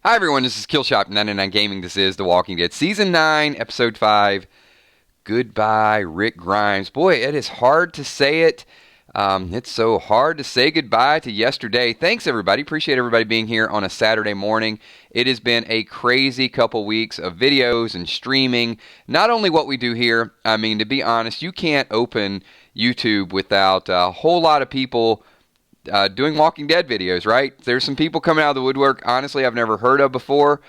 Hi everyone, this is Killshot99 Gaming. This is The Walking Dead Season 9, Episode 5. Goodbye, Rick Grimes. Boy, it is hard to say it. It's so hard to say goodbye to yesterday. Thanks everybody. Appreciate everybody being here on a Saturday morning. It has been a crazy couple weeks of videos and streaming. Not only what we do here, I mean, to be honest, you can't open YouTube without a whole lot of people doing Walking Dead videos, right? There's some people coming out of the woodwork, honestly, I've never heard of before.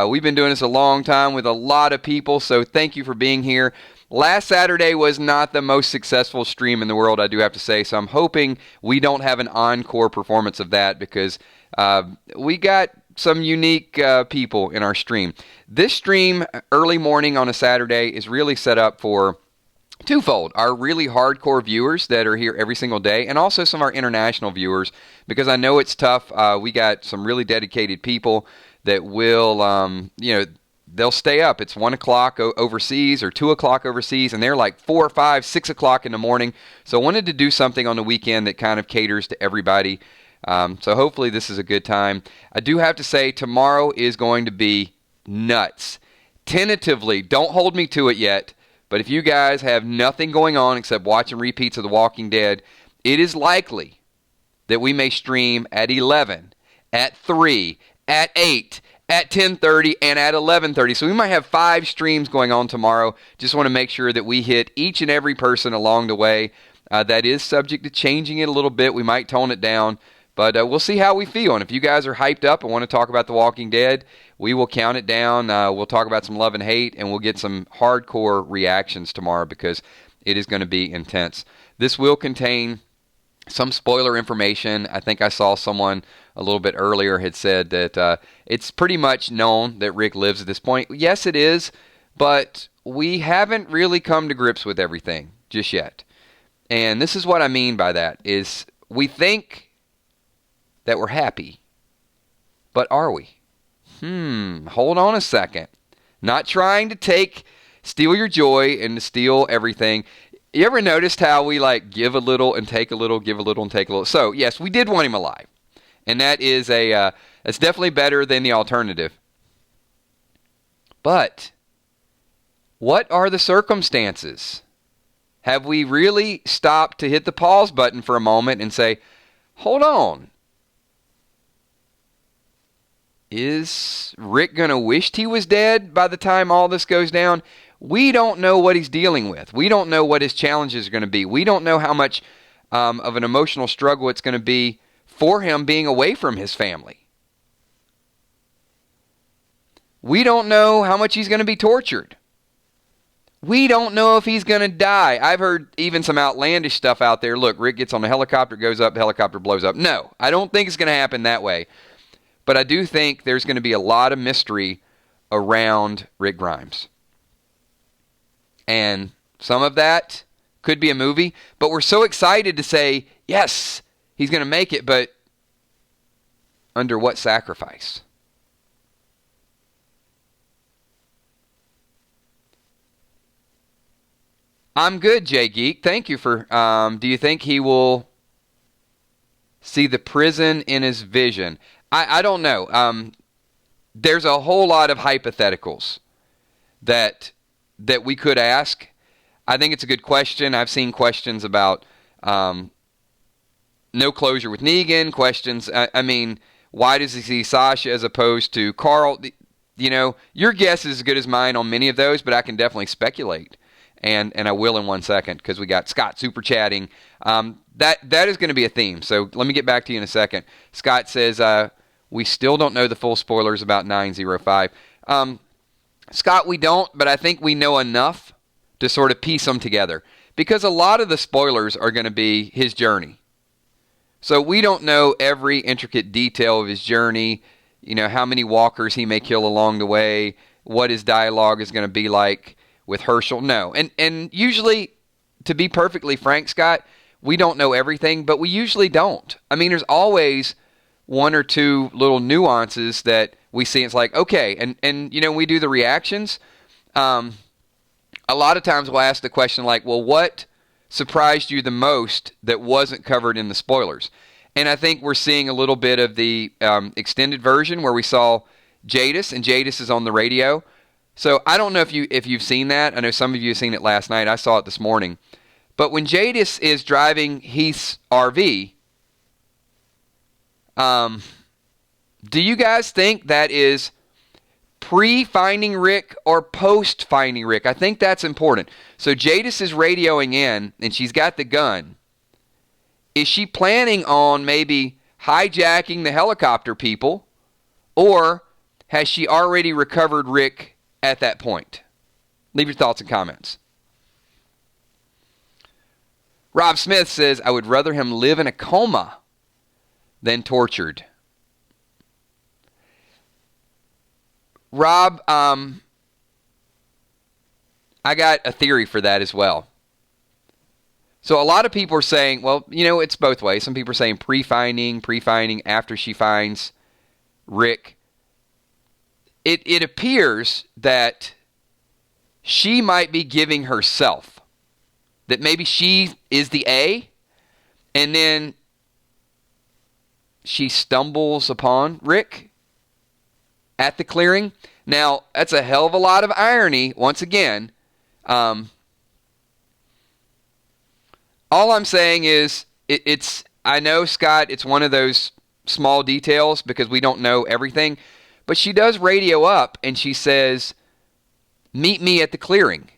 We've been doing this a long time with a lot of people, so thank you for being here. Last Saturday was not the most successful stream in the world, I do have to say, so I'm hoping we don't have an encore performance of that because we got some unique people in our stream. This stream, early morning on a Saturday, is really set up for twofold: our really hardcore viewers that are here every single day, and also some of our international viewers, because I know it's tough. We got some really dedicated people that will, they'll stay up. It's 1 o'clock overseas or 2 o'clock overseas, and they're like 4 or 5, 6 o'clock in the morning. So I wanted to do something on the weekend that kind of caters to everybody. So hopefully this is a good time. I do have to say tomorrow is going to be nuts. Tentatively, don't hold me to it yet, but if you guys have nothing going on except watching repeats of The Walking Dead, it is likely that we may stream at 11, at 3, at 8, at 10:30, and at 11:30. So we might have 5 streams going on tomorrow. Just want to make sure that we hit each and every person along the way. That is subject to changing it a little bit. We might tone it down, but we'll see how we feel. And if you guys are hyped up and want to talk about The Walking Dead, we will count it down. We'll talk about some love and hate, and we'll get some hardcore reactions tomorrow because it is going to be intense. This will contain some spoiler information. I think I saw someone a little bit earlier had said that it's pretty much known that Rick lives at this point. Yes, it is, but we haven't really come to grips with everything just yet. And this is what I mean by that, is we think that we're happy, but are we? Hold on a second. Not trying to steal your joy and to steal everything. You ever noticed how we give a little and take a little, give a little and take a little? So yes, we did want him alive, and that is that's definitely better than the alternative. But what are the circumstances? Have we really stopped to hit the pause button for a moment and say, hold on? Is Rick going to wish he was dead by the time all this goes down? We don't know what he's dealing with. We don't know what his challenges are going to be. We don't know how much of an emotional struggle it's going to be for him being away from his family. We don't know how much he's going to be tortured. We don't know if he's going to die. I've heard even some outlandish stuff out there. Look, Rick gets on the helicopter, goes up, the helicopter blows up. No, I don't think it's going to happen that way. But I do think there's going to be a lot of mystery around Rick Grimes. And some of that could be a movie, but we're so excited to say, yes, he's going to make it, but under what sacrifice? I'm good, Jay Geek. Thank you for, do you think he will see the prison in his vision? I don't know. There's a whole lot of hypotheticals that we could ask. I think it's a good question. I've seen questions about no closure with Negan. Questions, I mean, why does he see Sasha as opposed to Carl? You know, your guess is as good as mine on many of those, but I can definitely speculate. And I will in 1 second because we got Scott super chatting. That is going to be a theme. So let me get back to you in a second. Scott says, we still don't know the full spoilers about 905. Scott, we don't, but I think we know enough to sort of piece them together. Because a lot of the spoilers are going to be his journey. So we don't know every intricate detail of his journey, you know, how many walkers he may kill along the way, what his dialogue is going to be like with Herschel. No. And usually, to be perfectly frank, Scott, we don't know everything, but we usually don't. I mean, there's always one or two little nuances that we see. It's like, okay, and you know, we do the reactions. A lot of times we'll ask the question like, well, what surprised you the most that wasn't covered in the spoilers? And I think we're seeing a little bit of the extended version where we saw, Jadis, and Jadis is on the radio. So I don't know if you've seen that. I know some of you have seen it last night. I saw it this morning. But when Jadis is driving Heath's RV, do you guys think that is pre-finding Rick or post-finding Rick? I think that's important. So Jadis is radioing in, and she's got the gun. Is she planning on maybe hijacking the helicopter people, or has she already recovered Rick at that point? Leave your thoughts and comments. Rob Smith says, I would rather him live in a coma than tortured. Rob, I got a theory for that as well. So a lot of people are saying, well, it's both ways. Some people are saying pre-finding after she finds Rick. It appears that she might be giving herself. That maybe she is the A, and then she stumbles upon Rick at the clearing. Now, that's a hell of a lot of irony, once again. All I'm saying is, I know, Scott, it's one of those small details because we don't know everything, but she does radio up and she says, meet me at the clearing.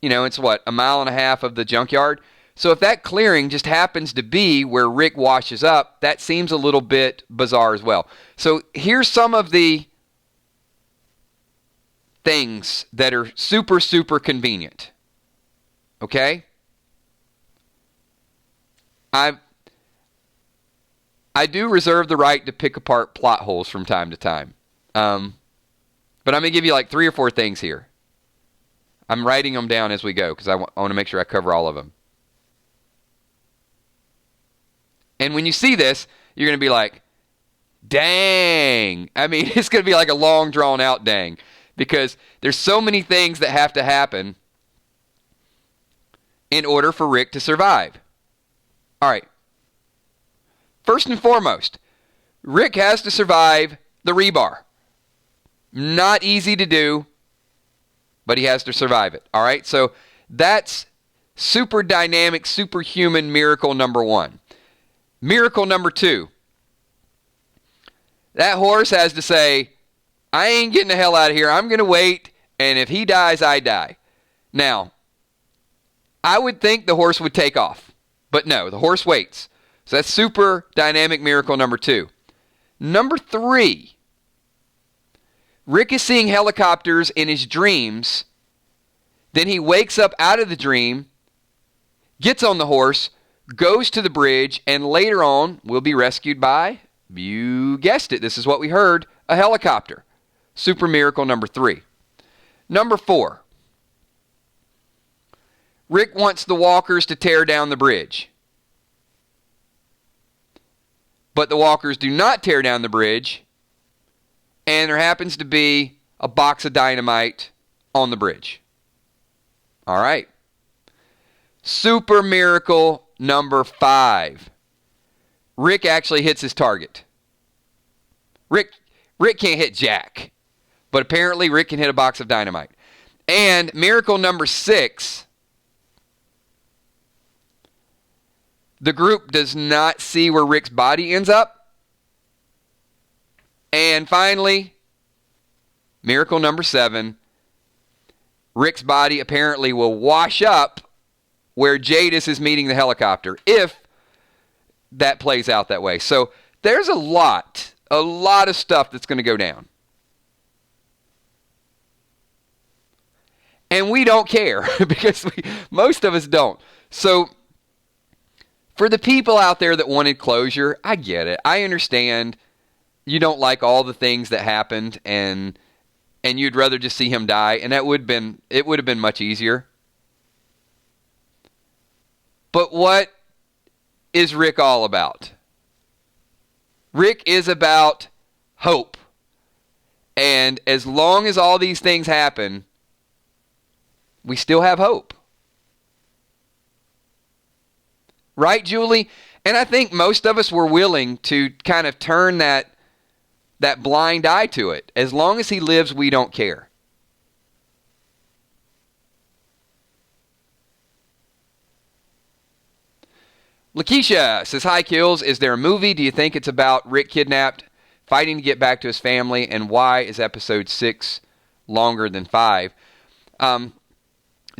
It's what, 1.5 miles of the junkyard? So if that clearing just happens to be where Rick washes up, that seems a little bit bizarre as well. So here's some of the things that are super, super convenient. Okay? I do reserve the right to pick apart plot holes from time to time. But I'm going to give you like 3 or 4 things here. I'm writing them down as we go because I want to make sure I cover all of them. And when you see this, you're going to be like, dang. I mean, it's going to be like a long, drawn-out dang. Because there's so many things that have to happen in order for Rick to survive. All right. First and foremost, Rick has to survive the rebar. Not easy to do, but he has to survive it. All right? So that's super dynamic, superhuman miracle number 1. Miracle number 2. That horse has to say, I ain't getting the hell out of here. I'm going to wait, and if he dies, I die. Now, I would think the horse would take off, but no, the horse waits. So that's super dynamic miracle number 2. Number 3, Rick is seeing helicopters in his dreams. Then he wakes up out of the dream, gets on the horse, goes to the bridge, and later on will be rescued by, you guessed it, this is what we heard, a helicopter. Super miracle number 3. Number 4, Rick wants the walkers to tear down the bridge. But the walkers do not tear down the bridge, and there happens to be a box of dynamite on the bridge. All right. Super miracle number 5. Rick actually hits his target. Rick can't hit Jack, but apparently Rick can hit a box of dynamite. And miracle number 6, the group does not see where Rick's body ends up. And finally, miracle number 7, Rick's body apparently will wash up where Jadis is meeting the helicopter, if that plays out that way. So there's a lot of stuff that's going to go down. And we don't care because most of us don't. So for the people out there that wanted closure, I get it. I understand you don't like all the things that happened and you'd rather just see him die, and it would have been much easier. But what is Rick all about? Rick is about hope. And as long as all these things happen, we still have hope. Right, Julie? And I think most of us were willing to kind of turn that that blind eye to it. As long as he lives, we don't care. Lakeisha says, hi, Kills. Is there a movie? Do you think it's about Rick kidnapped, fighting to get back to his family? And why is episode 6 longer than 5?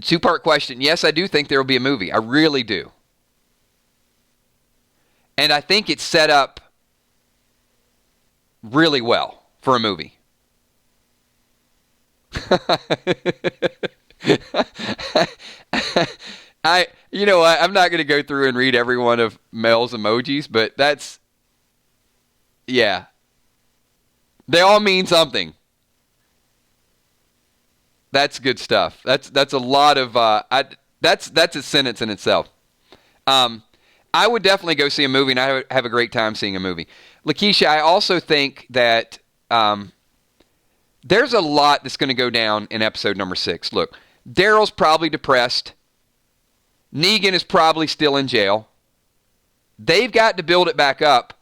Two-part question. Yes, I do think there will be a movie. I really do. And I think it's set up really well for a movie. You know what? I'm not going to go through and read every one of Mel's emojis, but that's, yeah. They all mean something. That's good stuff. That's a lot of, that's a sentence in itself. I would definitely go see a movie, and I would have a great time seeing a movie. Lakeisha, I also think that there's a lot that's going to go down in episode number 6. Look, Daryl's probably depressed. Negan is probably still in jail. They've got to build it back up.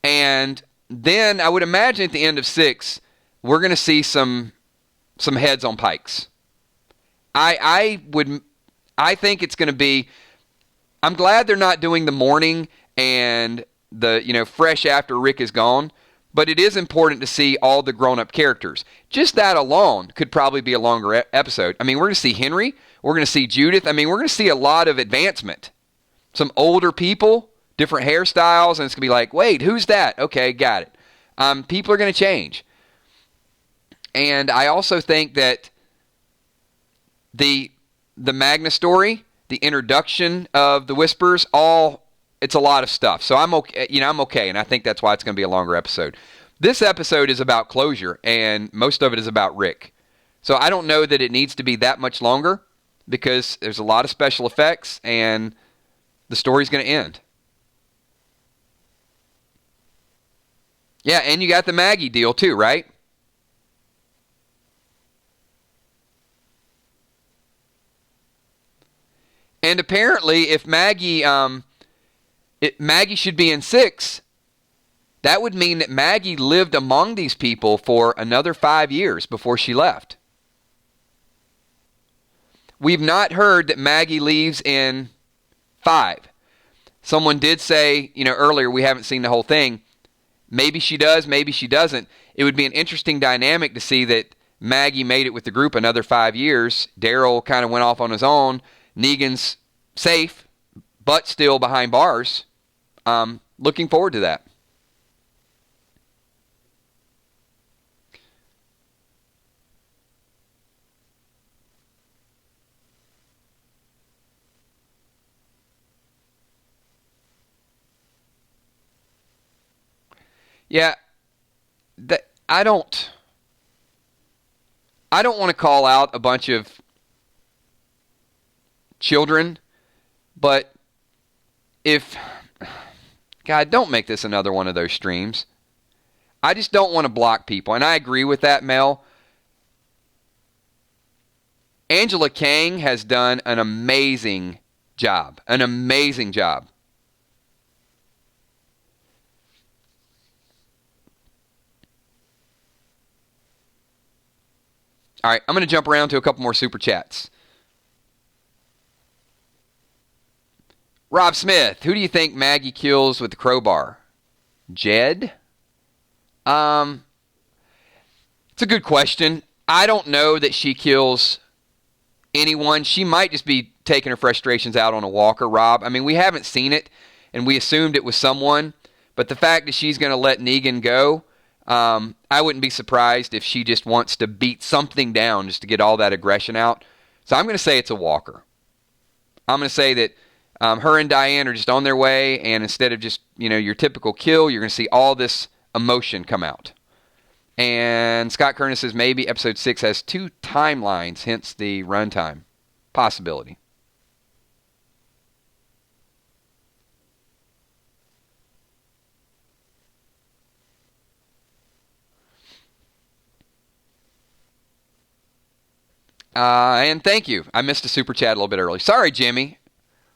And then I would imagine at the end of 6, we're going to see some heads on pikes. I think it's going to be, I'm glad they're not doing the morning and the, fresh after Rick is gone. But it is important to see all the grown-up characters. Just that alone could probably be a longer episode. I mean, we're going to see Henry. We're going to see Judith. I mean, we're going to see a lot of advancement. Some older people, different hairstyles, and it's going to be like, wait, who's that? Okay, got it. People are going to change. And I also think that the Magna story, the introduction of the Whispers, it's a lot of stuff. So I'm okay, I'm okay, and I think that's why it's going to be a longer episode. This episode is about closure, and most of it is about Rick. So I don't know that it needs to be that much longer because there's a lot of special effects, and the story's going to end. Yeah, and you got the Maggie deal too, right? And apparently, if Maggie should be in 6, that would mean that Maggie lived among these people for another 5 years before she left. We've not heard that Maggie leaves in 5. Someone did say, earlier, we haven't seen the whole thing. Maybe she does, maybe she doesn't. It would be an interesting dynamic to see that Maggie made it with the group another 5 years. Daryl kind of went off on his own. Negan's safe, but still behind bars. Looking forward to that. Yeah, I don't want to call out a bunch of children, but God, don't make this another one of those streams. I just don't want to block people, and I agree with that, Mel. Angela Kang has done an amazing job. An amazing job. All right, I'm going to jump around to a couple more super chats. Rob Smith, who do you think Maggie kills with the crowbar? Jed? It's a good question. I don't know that she kills anyone. She might just be taking her frustrations out on a walker, Rob. I mean, we haven't seen it, and we assumed it was someone. But the fact that she's going to let Negan go, I wouldn't be surprised if she just wants to beat something down just to get all that aggression out. So I'm going to say it's a walker. I'm going to say that her and Diane are just on their way, and instead of just, your typical kill, you're going to see all this emotion come out. And Scott Kernis says maybe episode 6 has 2 timelines, hence the runtime. Possibility. And thank you. I missed a super chat a little bit early. Sorry, Jimmy.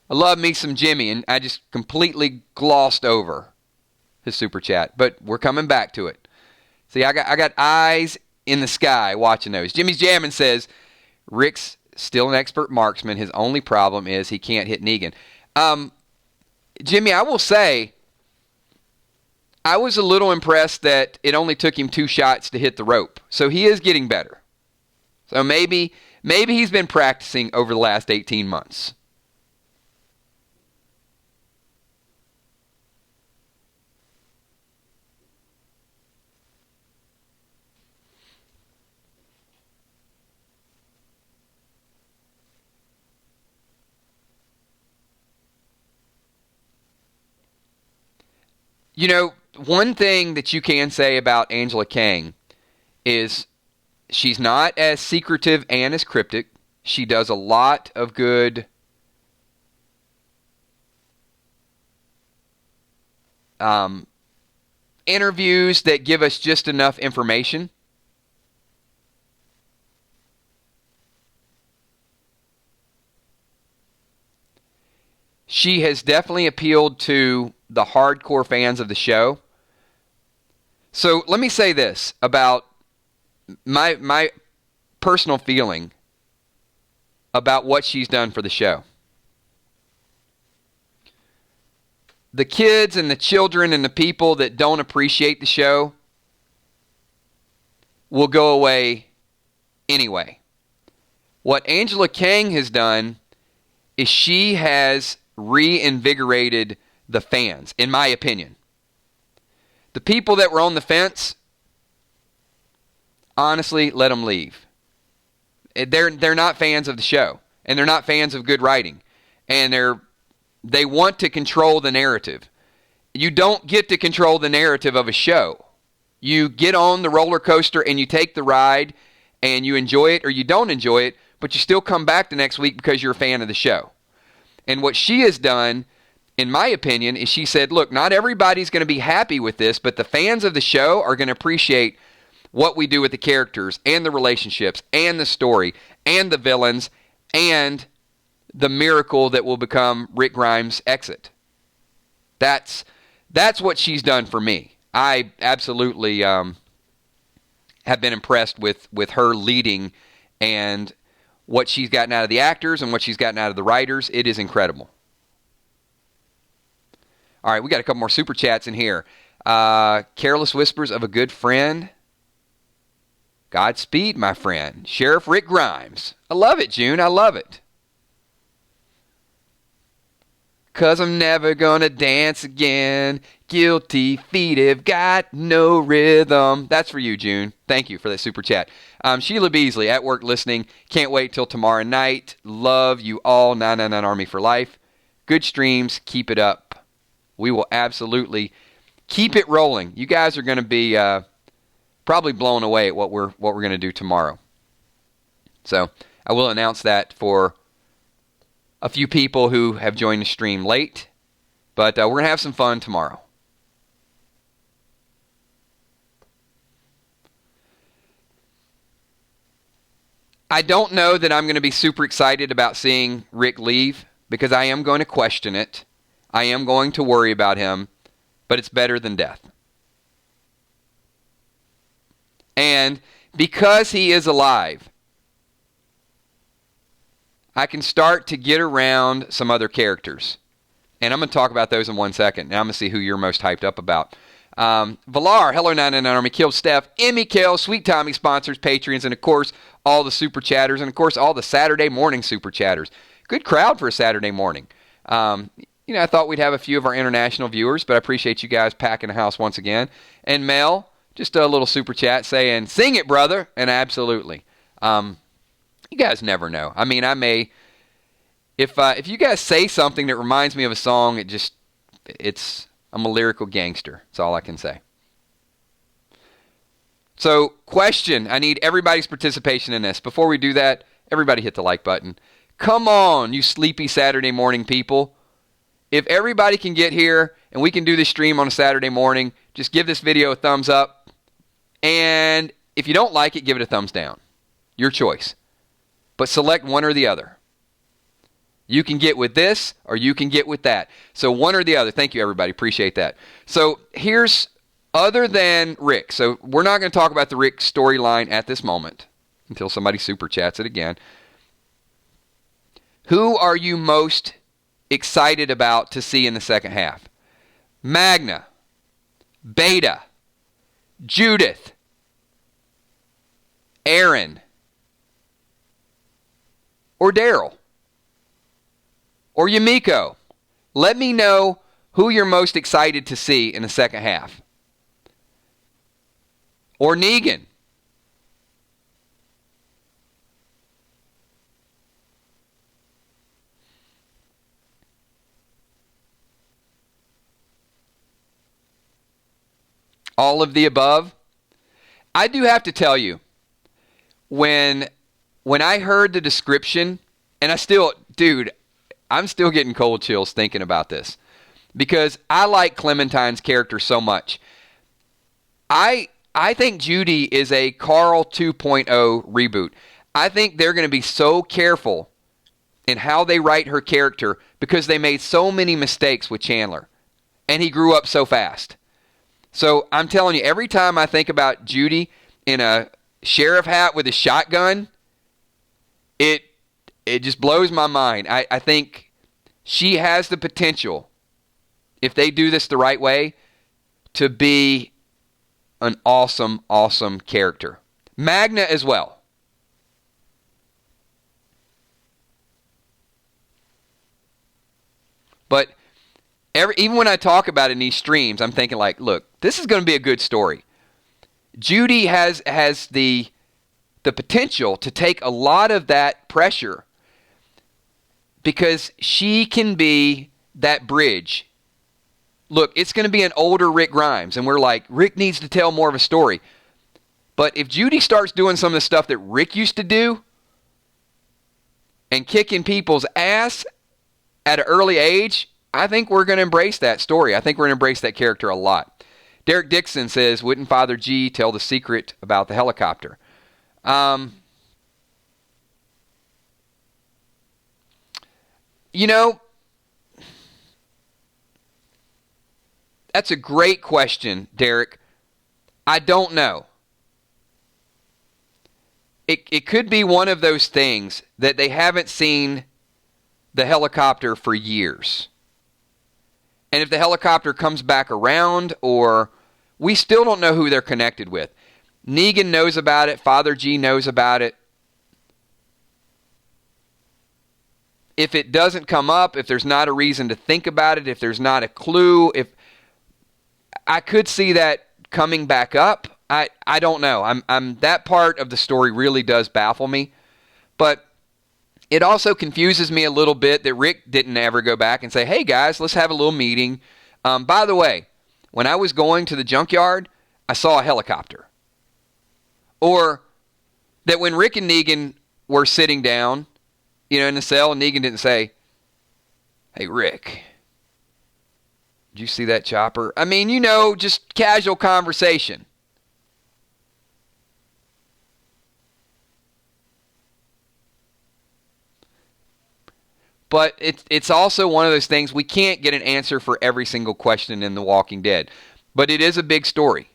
I love me some Jimmy, and I just completely glossed over his super chat. But we're coming back to it. See, I got eyes in the sky watching those. Jimmy's Jammin' says, Rick's still an expert marksman. His only problem is he can't hit Negan. Jimmy, I will say, I was a little impressed that it only took him 2 shots to hit the rope. So he is getting better. So maybe he's been practicing over the last 18 months. You know, one thing that you can say about Angela Kang is she's not as secretive and as cryptic. She does a lot of good interviews that give us just enough information. She has definitely appealed to the hardcore fans of the show. So let me say this about my personal feeling about what she's done for the show. The kids and the children and the people that don't appreciate the show will go away anyway. What Angela Kang has done is she has reinvigorated the fans, in my opinion. The people that were on the fence, honestly, let them leave. They're not fans of the show, and they're not fans of good writing, and they want to control the narrative. You don't get to control the narrative of a show. You get on the roller coaster and you take the ride, and you enjoy it or you don't enjoy it, but you still come back the next week because you're a fan of the show. And what she has done, in my opinion, is she said, look, not everybody's going to be happy with this, but the fans of the show are going to appreciate what we do with the characters and the relationships and the story and the villains and the miracle that will become Rick Grimes' exit. That's what she's done for me. I absolutely have been impressed with her leading and what she's gotten out of the actors and what she's gotten out of the writers. It is incredible. All right, we got a couple more super chats in here. Careless Whispers of a Good Friend. Godspeed, my friend. Sheriff Rick Grimes. I love it, June. I love it. 'Cause I'm never gonna dance again. Guilty feet have got no rhythm. That's for you, June. Thank you for that super chat. Sheila Beasley, at work listening. Can't wait till tomorrow night. Love you all. 999 Army for life. Good streams. Keep it up. We will absolutely keep it rolling. You guys are going to be probably blown away at what we're going to do tomorrow. So I will announce that for a few people who have joined the stream late, but we're going to have some fun tomorrow. I don't know that I'm going to be super excited about seeing Rick leave because I am going to question it. I am going to worry about him, but it's better than death. And because he is alive, I can start to get around some other characters. And I'm going to talk about those in 1 second. Now I'm going to see who you're most hyped up about. Valar, hello 999 Army, Killed Steph, Emmy Kell, Sweet Tommy sponsors, Patreons, and of course, all the super chatters, and of course, all the Saturday morning super chatters. Good crowd for a Saturday morning. I thought we'd have a few of our international viewers, but I appreciate you guys packing the house once again. And Mel, just a little super chat saying, sing it, brother. And absolutely. You guys never know. I mean, I may, if you guys say something that reminds me of a song, I'm a lyrical gangster. That's all I can say. So, question. I need everybody's participation in this. Before we do that, everybody hit the like button. Come on, you sleepy Saturday morning people. If everybody can get here and we can do this stream on a Saturday morning, just give this video a thumbs up. And if you don't like it, give it a thumbs down. Your choice. But select one or the other. You can get with this or you can get with that. So one or the other. Thank you, everybody. Appreciate that. So here's Other than Rick. So we're not going to talk about the Rick storyline at this moment until somebody super chats it again. Who are you most excited about to see in the second half? Magna, Beta, Judith, Aaron, or Daryl, or Yumiko. Let me know who you're most excited to see in the second half. Or Negan. All of the above. I do have to tell you, when I heard the description, and I'm still getting cold chills thinking about this because I like Clementine's character so much. I think Judy is a Carl 2.0 reboot. I think they're going to be so careful in how they write her character because they made so many mistakes with Chandler, and he grew up so fast. So I'm telling you, every time I think about Judy in a sheriff hat with a shotgun, it just blows my mind. I think she has the potential, if they do this the right way, to be an awesome, awesome character. Magna as well. But even when I talk about it in these streams, I'm thinking like, look, this is going to be a good story. Judy has the potential to take a lot of that pressure because she can be that bridge. Look, it's going to be an older Rick Grimes, and we're like, Rick needs to tell more of a story. But if Judy starts doing some of the stuff that Rick used to do and kicking people's ass at an early age, I think we're going to embrace that story. I think we're going to embrace that character a lot. Derek Dixon says, wouldn't Father G tell the secret about the helicopter? You know, that's a great question, Derek. I don't know. It could be one of those things that they haven't seen the helicopter for years. And if the helicopter comes back around, or we still don't know who they're connected with. Negan knows about it. Father G knows about it. If it doesn't come up, if there's not a reason to think about it, if there's not a clue, if I could see that coming back up. I don't know. I'm that part of the story really does baffle me. But it also confuses me a little bit that Rick didn't ever go back and say, hey guys, let's have a little meeting. By the way, when I was going to the junkyard, I saw a helicopter. Or that when Rick and Negan were sitting down, in the cell, Negan didn't say, hey Rick, did you see that chopper? I mean, just casual conversation. But it's also one of those things, we can't get an answer for every single question in The Walking Dead. But it is a big story.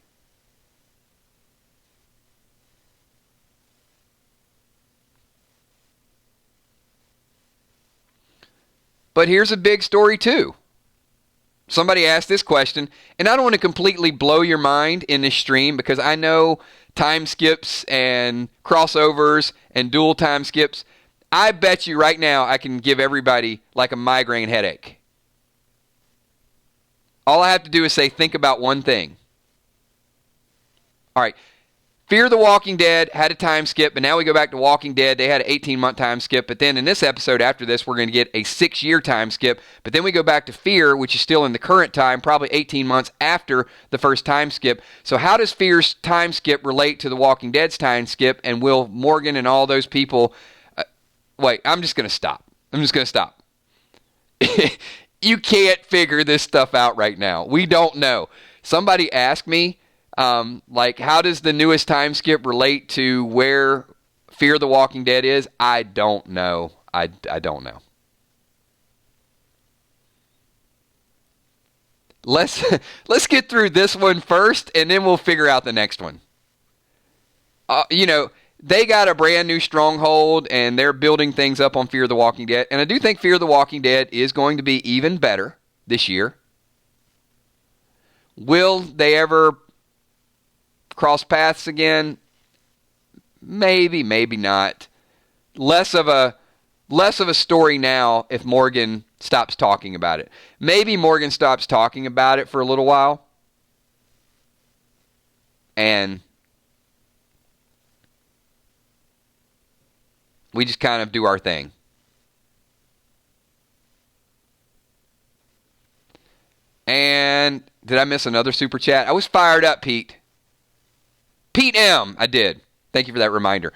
But here's a big story too. Somebody asked this question, and I don't want to completely blow your mind in this stream because I know time skips and crossovers and dual time skips. I bet you right now I can give everybody like a migraine headache. All I have to do is say, think about one thing. All right. Fear the Walking Dead had a time skip, and now we go back to Walking Dead. They had an 18-month time skip, but then in this episode after this, we're going to get a 6-year time skip. But then we go back to Fear, which is still in the current time, probably 18 months after the first time skip. So how does Fear's time skip relate to the Walking Dead's time skip? And will Morgan and all those people... Wait, I'm just going to stop. You can't figure this stuff out right now. We don't know. Somebody asked me, how does the newest time skip relate to where Fear the Walking Dead is? I don't know. I don't know. let's let's get through this one first, and then we'll figure out the next one. They got a brand new stronghold, and they're building things up on Fear the Walking Dead. And I do think Fear the Walking Dead is going to be even better this year. Will they ever cross paths again? Maybe, maybe not. Less of a story now if Morgan stops talking about it. Maybe Morgan stops talking about it for a little while, and we just kind of do our thing. And did I miss another super chat? I was fired up, Pete. Pete M. I did. Thank you for that reminder.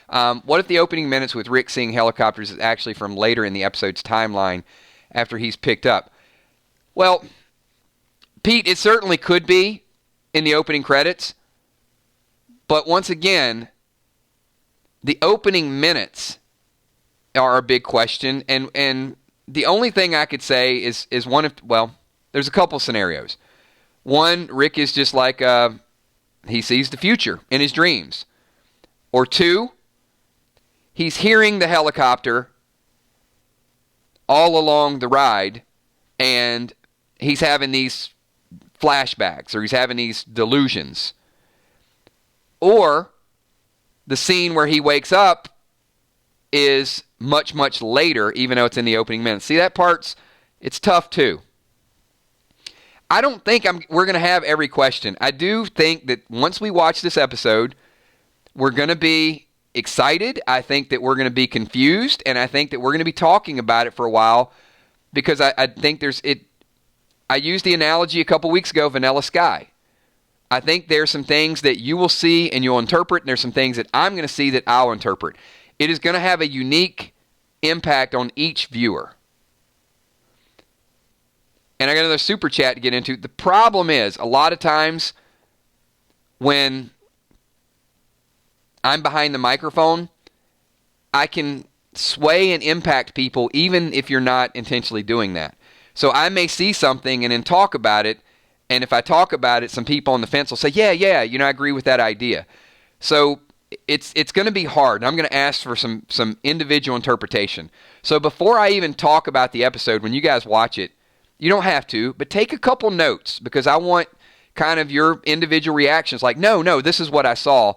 What if the opening minutes with Rick seeing helicopters is actually from later in the episode's timeline after he's picked up? Well, Pete, it certainly could be in the opening credits. But once again, the opening minutes are a big question. And the only thing I could say is one of, well, there's a couple scenarios. One, Rick is just like, he sees the future in his dreams. Or two, he's hearing the helicopter all along the ride, and he's having these flashbacks, or he's having these delusions. Or the scene where he wakes up is much, much later, even though it's in the opening minutes. See, that part's, it's tough too. I don't think we're going to have every question. I do think that once we watch this episode, we're going to be excited. I think that we're going to be confused, and I think that we're going to be talking about it for a while, because I think I used the analogy a couple weeks ago, Vanilla Sky. I think there's some things that you will see and you'll interpret, and there's some things that I'm going to see that I'll interpret. It is going to have a unique impact on each viewer. And I got another super chat to get into. The problem is, a lot of times when I'm behind the microphone, I can sway and impact people even if you're not intentionally doing that. So I may see something and then talk about it, and if I talk about it, some people on the fence will say, yeah, I agree with that idea. So it's going to be hard, and I'm going to ask for some individual interpretation. So before I even talk about the episode, when you guys watch it, you don't have to, but take a couple notes, because I want kind of your individual reactions, like, no, this is what I saw.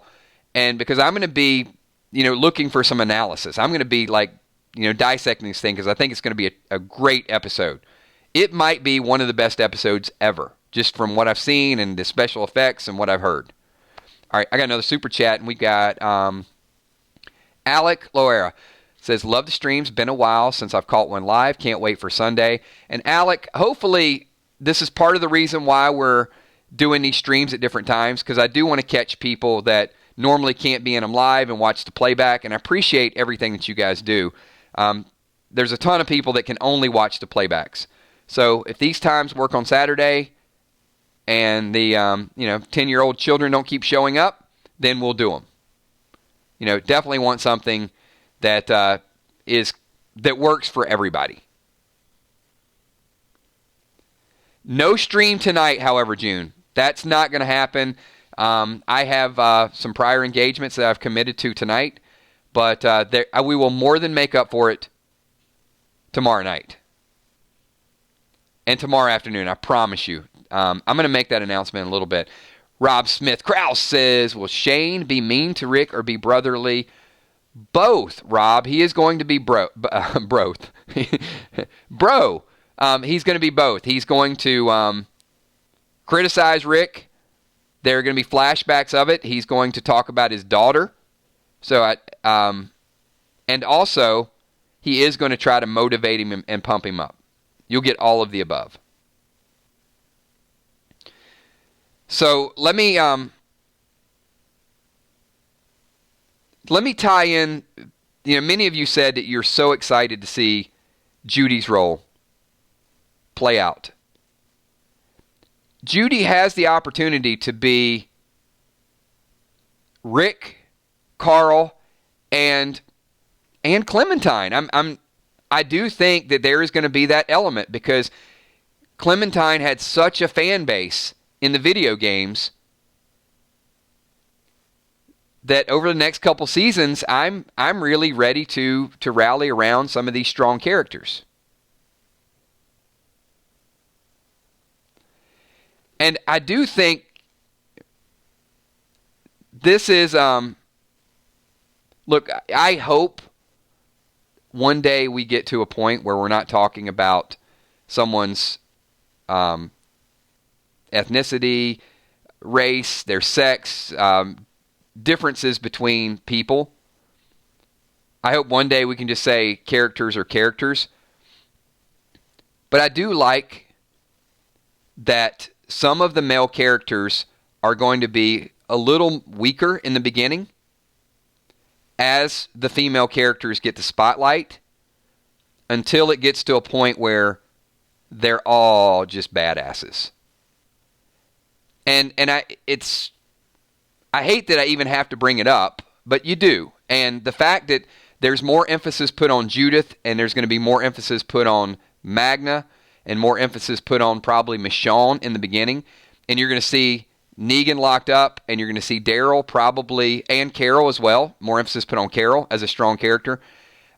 And because I'm going to be, looking for some analysis. I'm going to be like, dissecting this thing, because I think it's going to be a great episode. It might be one of the best episodes ever, just from what I've seen and the special effects and what I've heard. All right, I got another super chat, and we got Alec Loera. Says, love the streams. Been a while since I've caught one live. Can't wait for Sunday. And Alec, hopefully this is part of the reason why we're doing these streams at different times, because I do want to catch people that normally can't be in them live and watch the playback. And I appreciate everything that you guys do. There's a ton of people that can only watch the playbacks. So if these times work on Saturday and the 10-year-old children don't keep showing up, then we'll do them. Definitely want something that works for everybody. No stream tonight, however, June. That's not going to happen. I have some prior engagements that I've committed to tonight, but we will more than make up for it tomorrow night and tomorrow afternoon. I promise you. I'm going to make that announcement in a little bit. Rob Smith Krause says, will Shane be mean to Rick or be brotherly? Both, Rob. He is going to be broth. Bro. He's going to be both. He's going to criticize Rick. There are going to be flashbacks of it. He's going to talk about his daughter. So, and also, he is going to try to motivate him and pump him up. You'll get all of the above. So let me tie in. Many of you said that you're so excited to see Judy's role play out. Judy has the opportunity to be Rick, Carl, and Clementine. I do think that there is going to be that element, because Clementine had such a fan base in the video games that over the next couple seasons, I'm really ready to rally around some of these strong characters. And I do think this is, look, I hope one day we get to a point where we're not talking about someone's ethnicity, race, their sex, differences between people. I hope one day we can just say characters are characters. But I do like that some of the male characters are going to be a little weaker in the beginning as the female characters get the spotlight until it gets to a point where they're all just badasses. And I hate that I even have to bring it up, but you do. And the fact that there's more emphasis put on Judith and there's going to be more emphasis put on Magna and more emphasis put on probably Michonne in the beginning. And you're going to see Negan locked up, and you're going to see Daryl probably, and Carol as well. More emphasis put on Carol as a strong character.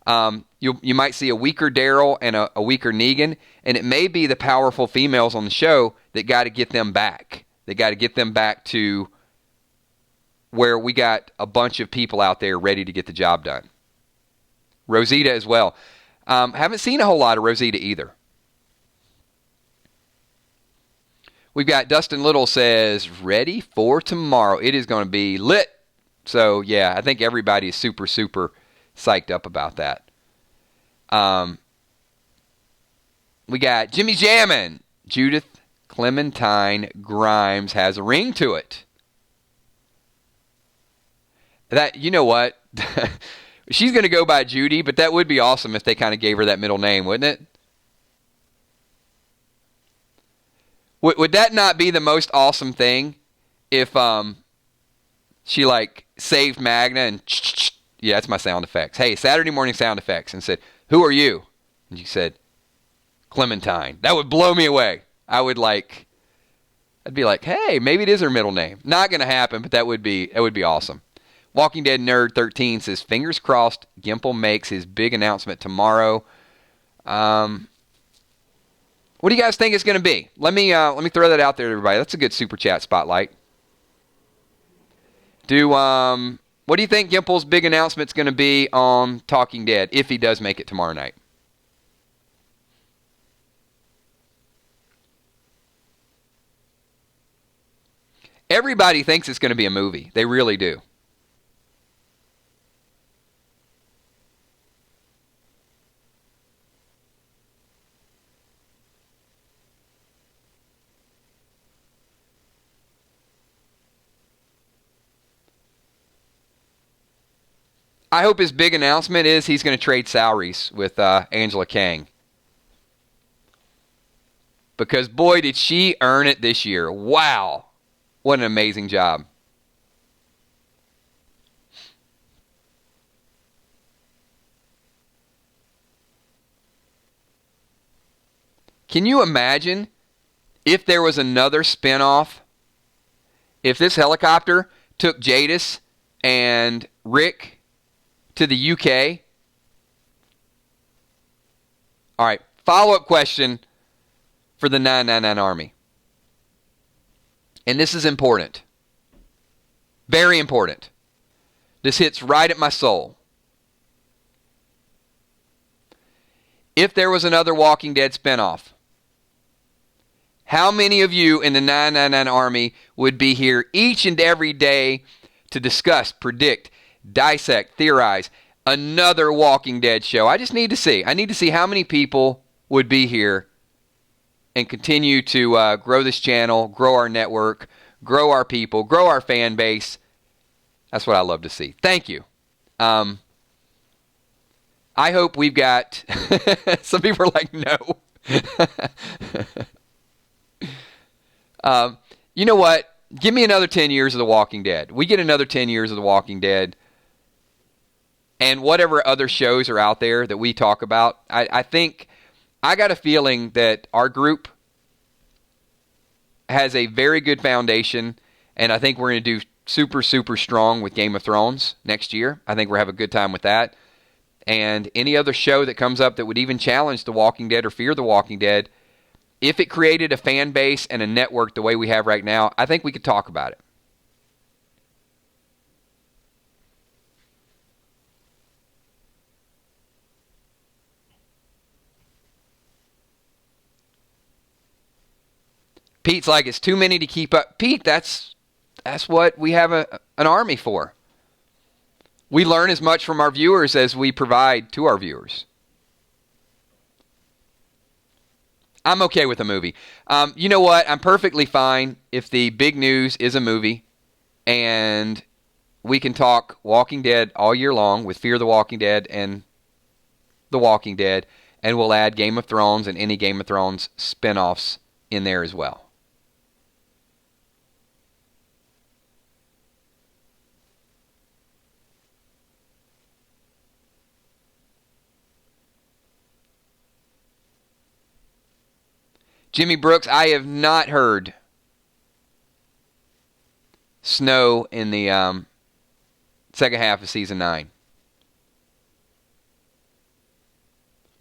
You might see a weaker Daryl and a weaker Negan, and it may be the powerful females on the show that got to get them back. They got to get them back to where we got a bunch of people out there ready to get the job done. Rosita as well. Haven't seen a whole lot of Rosita either. We've got Dustin Little says, ready for tomorrow. It is going to be lit. So, yeah, I think everybody is super, super psyched up about that. We got Jimmy Jammin. Judith Clementine Grimes has a ring to it. That, you know what? She's going to go by Judy, but that would be awesome if they kind of gave her that middle name, wouldn't it? Would that not be the most awesome thing if she like saved Magna and yeah, that's my sound effects. Hey, Saturday morning sound effects, and said, "Who are you?" And she said, "Clementine." That would blow me away. I'd be like, "Hey, maybe it is her middle name." Not going to happen, but that would be awesome. Walking Dead Nerd 13 says, "Fingers crossed, Gimple makes his big announcement tomorrow." What do you guys think it's going to be? Let me throw that out there to everybody. That's a good super chat spotlight. What do you think Gimple's big announcement's going to be on Talking Dead if he does make it tomorrow night? Everybody thinks it's going to be a movie. They really do. I hope his big announcement is he's going to trade salaries with Angela Kang. Because, boy, did she earn it this year. Wow. What an amazing job. Can you imagine if there was another spinoff? If this helicopter took Jadis and Rick to the UK. All right, follow-up question for the 999 Army. And this is important. Very important. This hits right at my soul. If there was another Walking Dead spinoff, how many of you in the 999 Army would be here each and every day to discuss, predict, dissect, theorize another Walking Dead show? I just need to see. I need to see how many people would be here and continue to grow this channel, grow our network, grow our people, grow our fan base. That's what I love to see. Thank you. I hope we've got... Some people are like, no. You know what? Give me another 10 years of The Walking Dead. We get another 10 years of The Walking Dead. And whatever other shows are out there that we talk about, I think, I got a feeling that our group has a very good foundation, and I think we're going to do super, super strong with Game of Thrones next year. I think we'll have a good time with that. And any other show that comes up that would even challenge The Walking Dead or Fear the Walking Dead, if it created a fan base and a network the way we have right now, I think we could talk about it. Pete's like, it's too many to keep up. Pete, that's what we have an army for. We learn as much from our viewers as we provide to our viewers. I'm okay with a movie. You know what? I'm perfectly fine if the big news is a movie and we can talk Walking Dead all year long with Fear the Walking Dead and The Walking Dead, and we'll add Game of Thrones and any Game of Thrones spinoffs in there as well. Jimmy Brooks, I have not heard snow in the second half of season 9.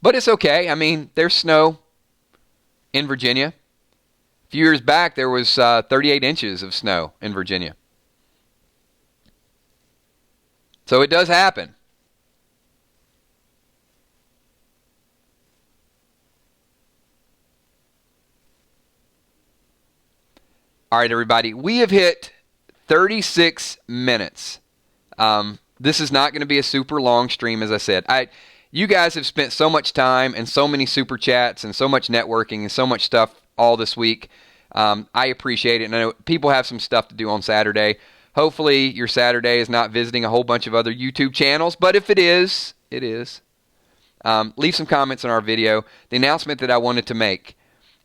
But it's okay. I mean, there's snow in Virginia. A few years back, there was 38 inches of snow in Virginia. So it does happen. All right, everybody. We have hit 36 minutes. This is not going to be a super long stream, as I said. You guys have spent so much time and so many super chats and so much networking and so much stuff all this week. I appreciate it. And I know people have some stuff to do on Saturday. Hopefully your Saturday is not visiting a whole bunch of other YouTube channels. But if it is, it is. Leave some comments on our video. The announcement that I wanted to make.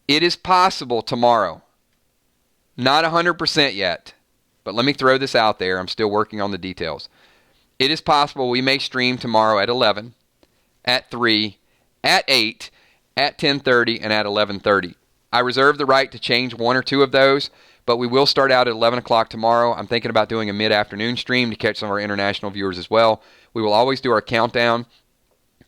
It is possible tomorrow. Not 100% yet, but let me throw this out there. I'm still working on the details. It is possible we may stream tomorrow at 11, at 3, at 8, at 10:30, and at 11:30. I reserve the right to change one or two of those, but we will start out at 11 o'clock tomorrow. I'm thinking about doing a mid-afternoon stream to catch some of our international viewers as well. We will always do our countdown,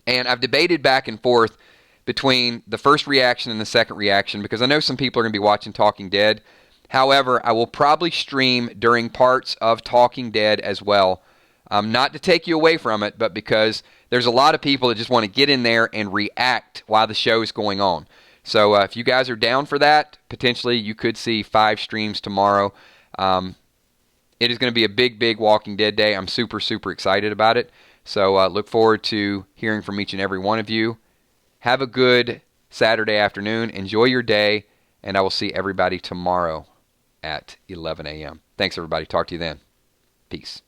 and I've debated back and forth between the first reaction and the second reaction because I know some people are going to be watching Talking Dead. However, I will probably stream during parts of Talking Dead as well. Not to take you away from it, but because there's a lot of people that just want to get in there and react while the show is going on. So if you guys are down for that, potentially you could see 5 streams tomorrow. It is going to be a big, big Walking Dead day. I'm super, super excited about it. So look forward to hearing from each and every one of you. Have a good Saturday afternoon. Enjoy your day, and I will see everybody tomorrow at 11 a.m. Thanks, everybody. Talk to you then. Peace.